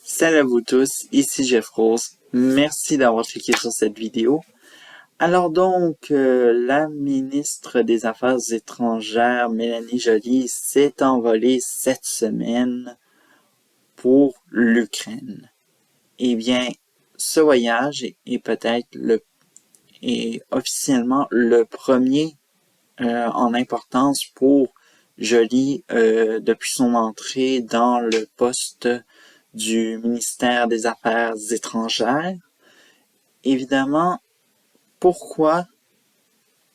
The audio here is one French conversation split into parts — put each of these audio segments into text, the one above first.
Salut à vous tous, ici Jeff Rose. Merci d'avoir cliqué sur cette vidéo. Alors donc, la ministre des Affaires étrangères, Mélanie Joly, s'est envolée cette semaine pour l'Ukraine. Eh bien, ce voyage est officiellement le premier en importance pour Joly depuis son entrée dans le poste du ministère des Affaires étrangères. Évidemment, pourquoi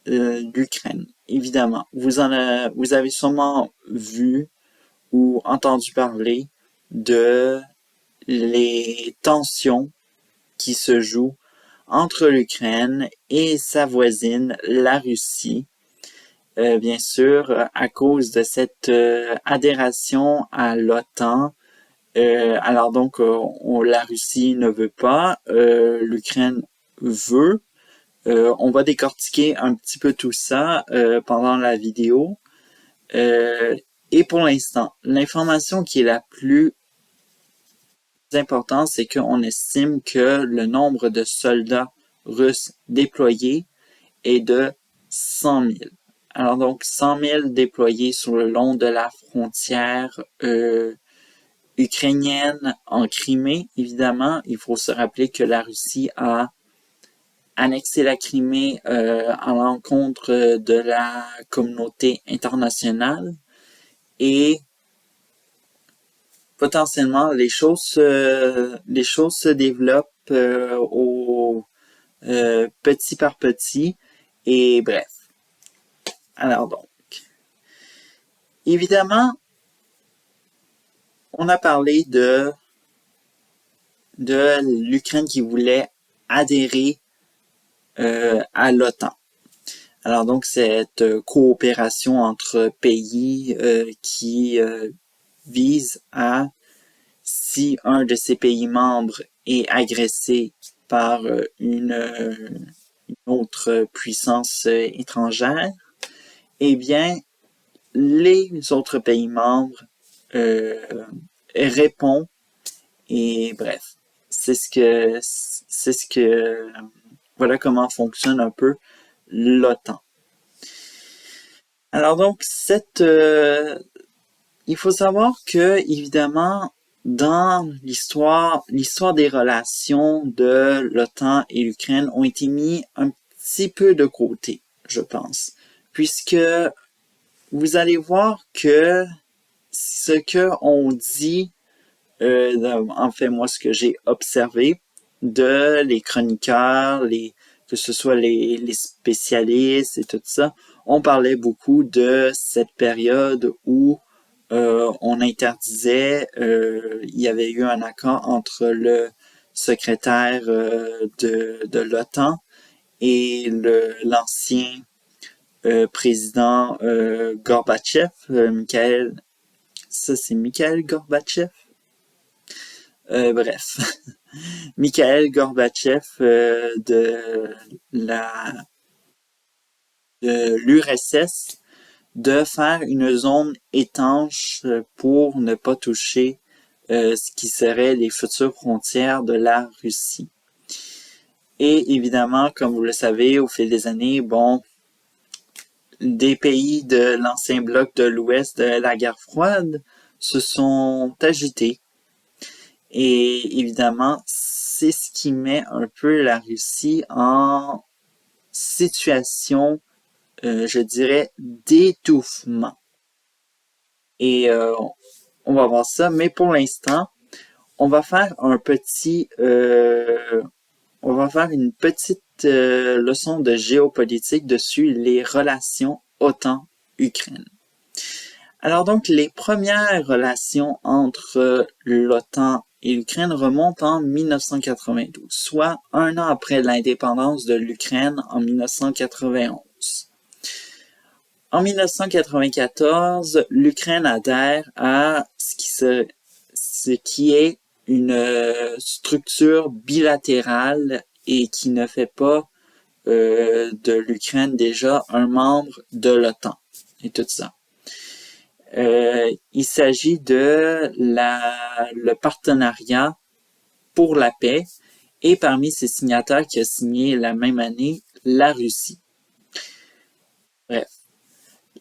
l'Ukraine? Évidemment, vous avez sûrement vu ou entendu parler de les tensions qui se jouent entre l'Ukraine et sa voisine, la Russie. Bien sûr, à cause de cette adhération à l'OTAN. Alors donc, la Russie ne veut pas, l'Ukraine veut. On va décortiquer un petit peu tout ça pendant la vidéo. Et pour l'instant, l'information qui est la plus importante, c'est qu'on estime que le nombre de soldats russes déployés est de 100 000. Alors donc, 100 000 déployés sur le long de la frontière ukrainienne en Crimée, évidemment. Il faut se rappeler que la Russie a annexé la Crimée à l'encontre de la communauté internationale et potentiellement les choses se développent petit par petit et bref. Alors donc, évidemment, on a parlé de l'Ukraine qui voulait adhérer à l'OTAN. Alors donc, cette coopération entre pays qui vise à, si un de ces pays membres est agressé par une autre puissance étrangère, eh bien, les autres pays membres répondent et bref, voilà comment fonctionne un peu l'OTAN. Alors donc, il faut savoir que, évidemment, dans l'histoire des relations de l'OTAN et l'Ukraine ont été mis un petit peu de côté, je pense. Puisque vous allez voir que ce que on dit, en fait, moi, ce que j'ai observé de les chroniqueurs, que ce soit les spécialistes et tout ça, on parlait beaucoup de cette période où on interdisait, il y avait eu un accord entre le secrétaire de l'OTAN et l'ancien président Gorbatchev, Mikhail Gorbatchev. Bref, Mikhail Gorbatchev de l'URSS de faire une zone étanche pour ne pas toucher ce qui serait les futures frontières de la Russie. Et évidemment, comme vous le savez, au fil des années, des pays de l'ancien bloc de l'Ouest de la guerre froide se sont agités. Et évidemment, c'est ce qui met un peu la Russie en situation, je dirais, d'étouffement. Et on va voir ça, mais pour l'instant, on va faire une petite leçon de géopolitique dessus les relations OTAN-Ukraine. Alors donc, les premières relations entre l'OTAN et l'Ukraine remontent en 1992, soit un an après l'indépendance de l'Ukraine en 1991. En 1994, l'Ukraine adhère à ce qui est une structure bilatérale et qui ne fait pas de l'Ukraine déjà un membre de l'OTAN et tout ça. Il s'agit de le partenariat pour la paix, et parmi ces signataires qui a signé la même année, la Russie. Bref,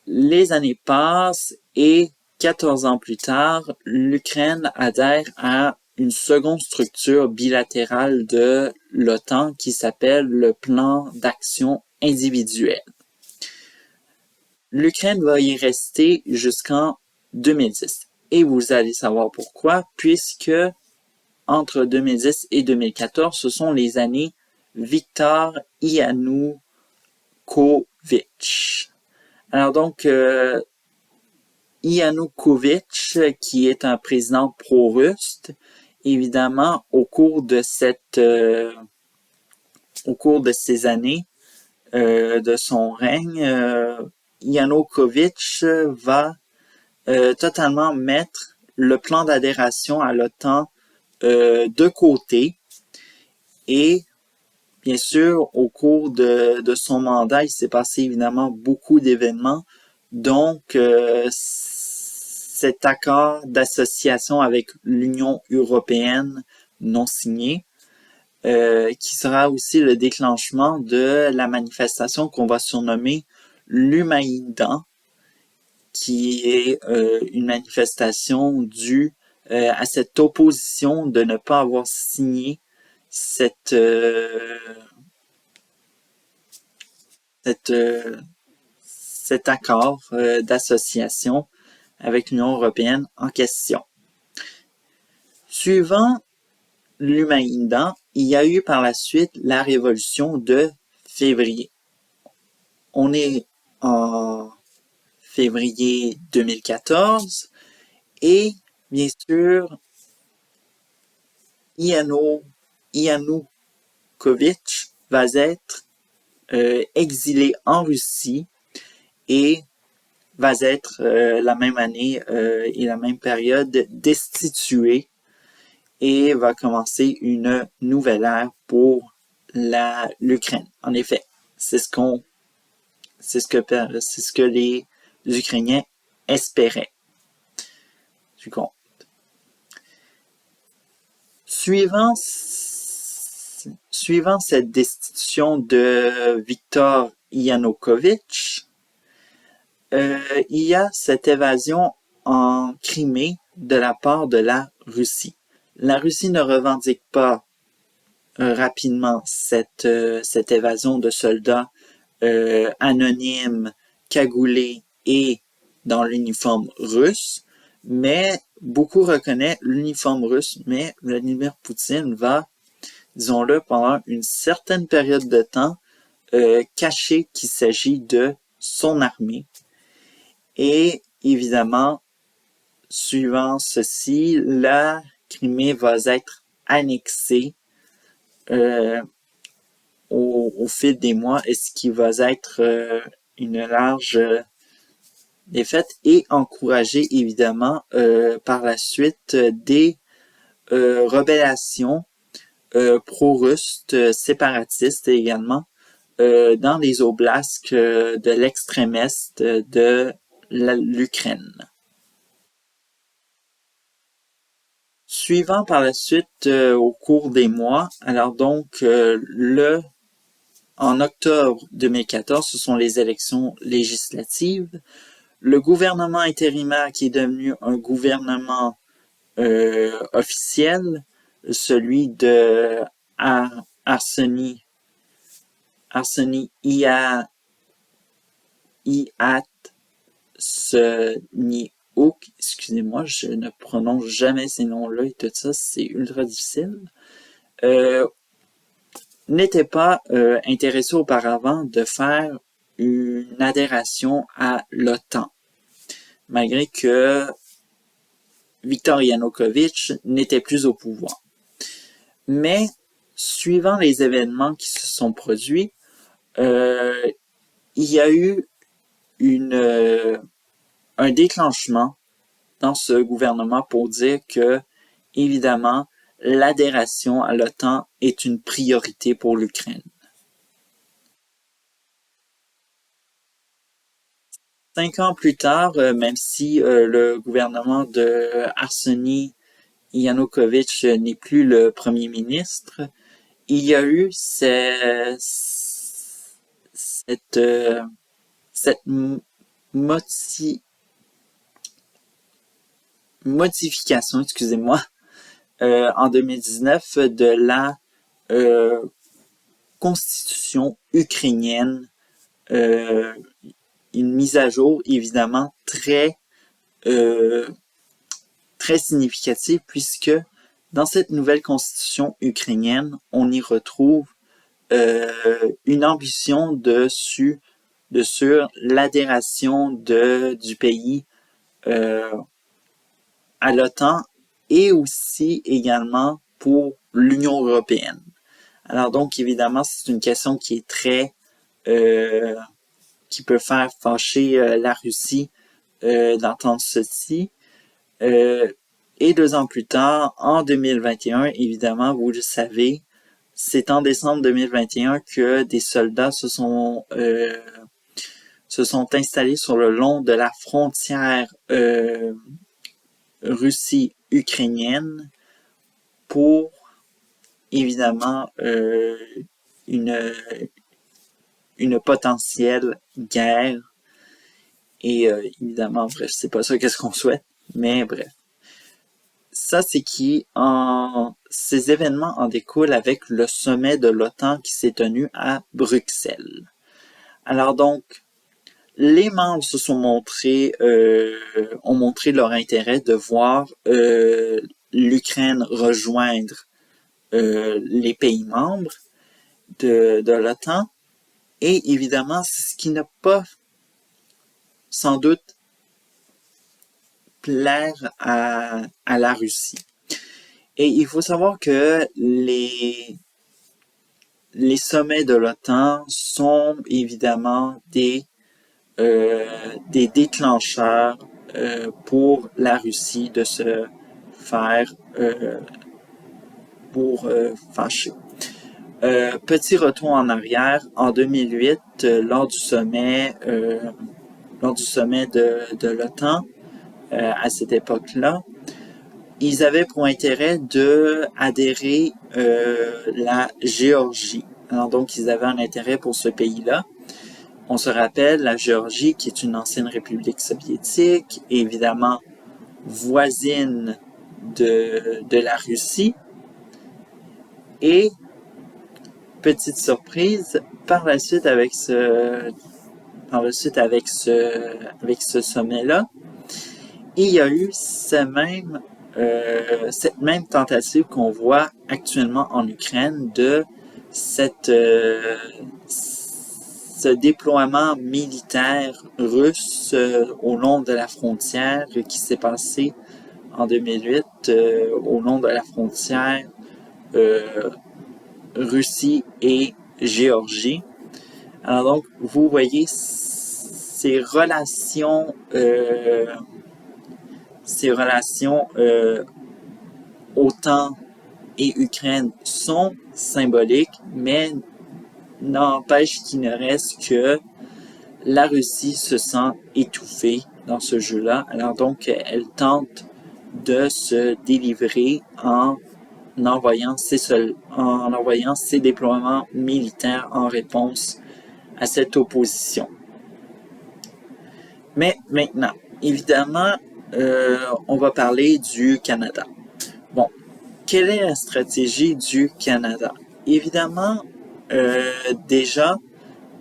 les années passent et 14 ans plus tard, l'Ukraine adhère à une seconde structure bilatérale de l'OTAN qui s'appelle le plan d'action individuel. L'Ukraine va y rester jusqu'en 2010. Et vous allez savoir pourquoi, puisque entre 2010 et 2014, ce sont les années Viktor Yanukovych. Alors donc, Yanukovych, qui est un président pro-russe, évidemment, au cours de ces années de son règne, Yanukovych va totalement mettre le plan d'adhération à l'OTAN de côté. Et bien sûr, au cours de son mandat, il s'est passé évidemment beaucoup d'événements. Donc, cet accord d'association avec l'Union européenne non signé, qui sera aussi le déclenchement de la manifestation qu'on va surnommer l'Humaïdan, qui est une manifestation due à cette opposition de ne pas avoir signé cet accord d'association avec l'Union européenne en question. Suivant l'Humaïdan, il y a eu par la suite la révolution de février. On est en février 2014 et bien sûr, Yanukovych va être exilé en Russie et va être la même année et la même période destitué et va commencer une nouvelle ère pour l'Ukraine. En effet, c'est ce que les Ukrainiens espéraient. Du compte. Suivant cette destitution de Viktor Yanukovych, il y a cette évasion en Crimée de la part de la Russie. La Russie ne revendique pas rapidement cette évasion de soldats anonymes, cagoulés et dans l'uniforme russe, mais beaucoup reconnaissent l'uniforme russe, mais Vladimir Poutine va, disons-le, pendant une certaine période de temps, cacher qu'il s'agit de son armée. Et évidemment, suivant ceci, la Crimée va être annexée au fil des mois, et ce qui va être une large défaite et encouragée évidemment par la suite des rebellations pro-russes, séparatistes également, dans les oblasts de l'extrême-est de l'Ukraine. Suivant par la suite au cours des mois, alors donc en octobre 2014, ce sont les élections législatives. Le gouvernement intérimaire qui est devenu un gouvernement officiel, celui de Arseniy Yatsenyuk, excusez-moi, je ne prononce jamais ces noms-là et tout ça, c'est ultra difficile, n'était pas intéressé auparavant de faire une adhération à l'OTAN, malgré que Viktor Yanukovych n'était plus au pouvoir. Mais, suivant les événements qui se sont produits, il y a eu un déclenchement dans ce gouvernement pour dire que, évidemment, l'adhération à l'OTAN est une priorité pour l'Ukraine. 5 ans plus tard, même si le gouvernement de Arseniy Yanukovych n'est plus le premier ministre, il y a eu cette modification, excusez-moi, en 2019 de la constitution ukrainienne, une mise à jour évidemment très significative, puisque dans cette nouvelle constitution ukrainienne, on y retrouve une ambition sur l'adhération du pays à l'OTAN et aussi également pour l'Union européenne. Alors donc, évidemment, c'est une question qui est qui peut faire fâcher la Russie d'entendre ceci. Et 2 ans plus tard, en 2021, évidemment, vous le savez, c'est en décembre 2021 que des soldats se sont installés sur le long de la frontière Russie-ukrainienne pour, évidemment, une potentielle guerre. Et évidemment, bref, c'est pas ça qu'est-ce qu'on souhaite, mais bref. Ça, c'est ces événements en découlent avec le sommet de l'OTAN qui s'est tenu à Bruxelles. Alors donc, les membres ont montré leur intérêt de voir l'Ukraine rejoindre les pays membres de l'OTAN. Et évidemment, c'est ce qui n'a pas sans doute plaire à la Russie. Et il faut savoir que les sommets de l'OTAN sont évidemment des déclencheurs pour la Russie de se faire fâcher. Petit retour en arrière, en 2008, lors du sommet de l'OTAN, à cette époque-là, ils avaient pour intérêt de adhérer la Géorgie. Alors donc, ils avaient un intérêt pour ce pays-là. On se rappelle, la Géorgie, qui est une ancienne république soviétique, évidemment voisine de la Russie. Et, petite surprise, par la suite avec ce sommet-là, il y a eu cette même tentative qu'on voit actuellement en Ukraine de ce déploiement militaire russe au long de la frontière qui s'est passé en 2008 au long de la frontière Russie et Géorgie. Alors donc, vous voyez ces relations OTAN et Ukraine sont symboliques, mais n'empêche qu'il ne reste que la Russie se sent étouffée dans ce jeu-là. Alors donc, elle tente de se délivrer en envoyant ses déploiements militaires en réponse à cette opposition. Mais maintenant, évidemment, on va parler du Canada. Bon, quelle est la stratégie du Canada? Évidemment, déjà,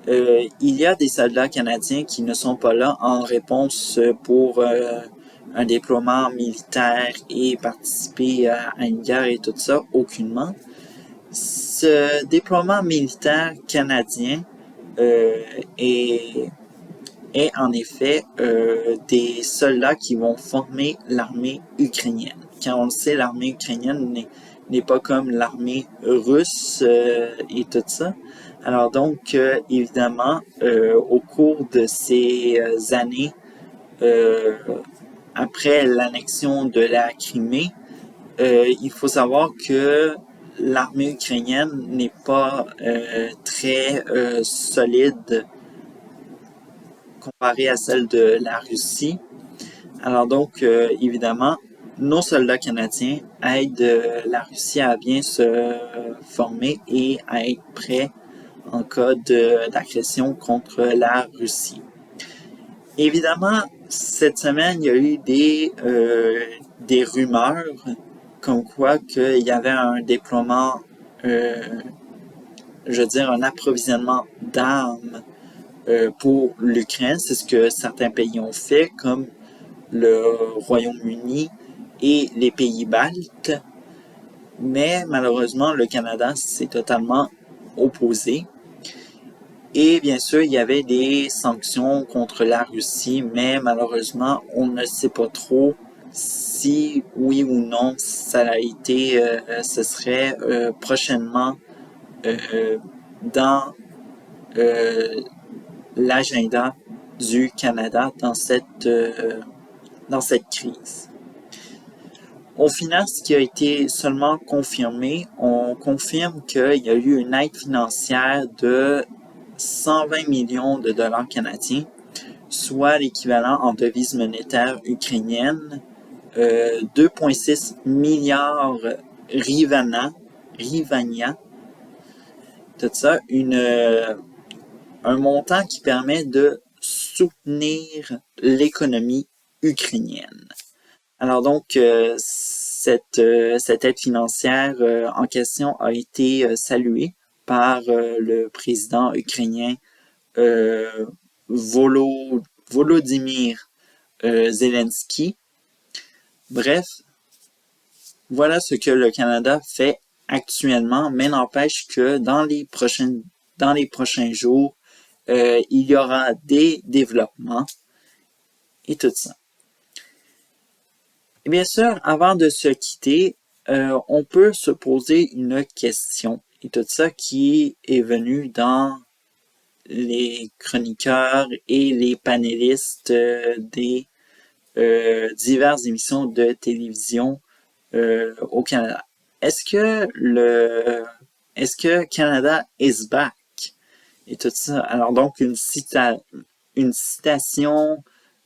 il y a des soldats canadiens qui ne sont pas là en réponse pour un déploiement militaire et participer à une guerre et tout ça, aucunement. Ce déploiement militaire canadien est en effet des soldats qui vont former l'armée ukrainienne. Quand on le sait, l'armée ukrainienne n'est pas comme l'armée russe et tout ça. Alors donc, évidemment, au cours de ces années, après l'annexion de la Crimée, il faut savoir que l'armée ukrainienne n'est pas très solide comparée à celle de la Russie. Alors donc, évidemment, nos soldats canadiens aident la Russie à bien se former et à être prêts en cas d'agression contre la Russie. Évidemment, cette semaine, il y a eu des rumeurs comme quoi qu'il y avait un déploiement, je veux dire un approvisionnement d'armes pour l'Ukraine. C'est ce que certains pays ont fait, comme le Royaume-Uni et les pays baltes. Mais malheureusement, le Canada s'est totalement opposé. Et bien sûr, il y avait des sanctions contre la Russie, mais malheureusement, on ne sait pas trop si oui ou non ça a été, ce serait prochainement dans l'agenda du Canada dans cette crise. Au final, ce qui a été seulement confirmé, on confirme qu'il y a eu une aide financière de 120 millions de dollars canadiens, soit l'équivalent en devises monétaires ukrainiennes, 2,6 milliards Rivania, tout ça, un montant qui permet de soutenir l'économie ukrainienne. Alors donc, cette aide financière en question a été saluée par le président ukrainien Volodymyr Zelensky. Bref, voilà ce que le Canada fait actuellement, mais n'empêche que dans les prochains jours, il y aura des développements et tout ça. Et bien sûr, avant de se quitter, on peut se poser une question, et tout ça qui est venu dans les chroniqueurs et les panélistes des diverses émissions de télévision au Canada. Est-ce que Canada is back? Et tout ça. Alors donc une citation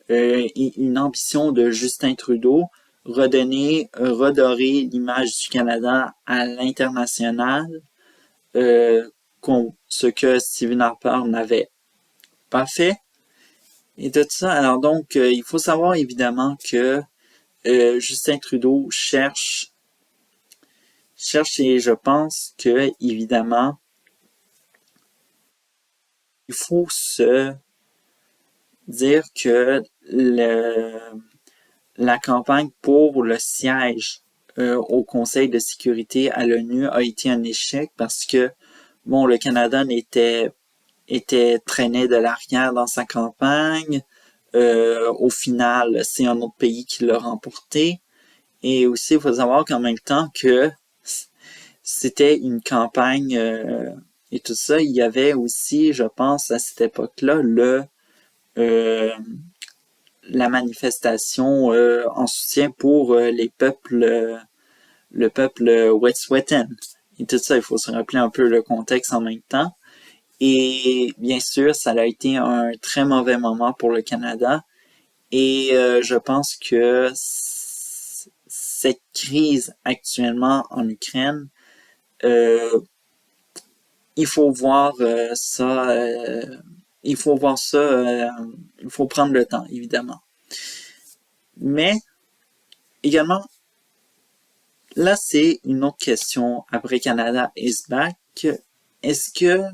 et une ambition de Justin Trudeau, redorer l'image du Canada à l'international, ce que Stephen Harper n'avait pas fait. Et tout ça. Alors donc, il faut savoir évidemment que Justin Trudeau cherche et je pense que évidemment, il faut se dire que la campagne pour le siège au Conseil de sécurité à l'ONU a été un échec parce que, bon, le Canada traîné de l'arrière dans sa campagne. Au final, c'est un autre pays qui l'a remporté. Et aussi, il faut savoir qu'en même temps que c'était une campagne et tout ça, il y avait aussi, je pense, à cette époque-là, la manifestation en soutien pour le peuple Wet'suwet'en. Et tout ça, il faut se rappeler un peu le contexte en même temps. Et bien sûr, ça a été un très mauvais moment pour le Canada. Et je pense que cette crise actuellement en Ukraine, il faut voir ça. Il faut prendre le temps, évidemment. Mais également, là, c'est une autre question après Canada is back. Est-ce que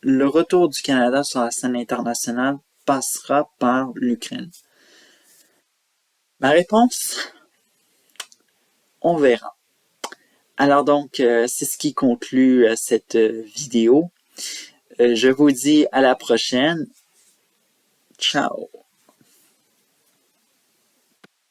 le retour du Canada sur la scène internationale passera par l'Ukraine? Ma réponse, on verra. Alors donc, c'est ce qui conclut cette vidéo. Je vous dis à la prochaine. Ciao!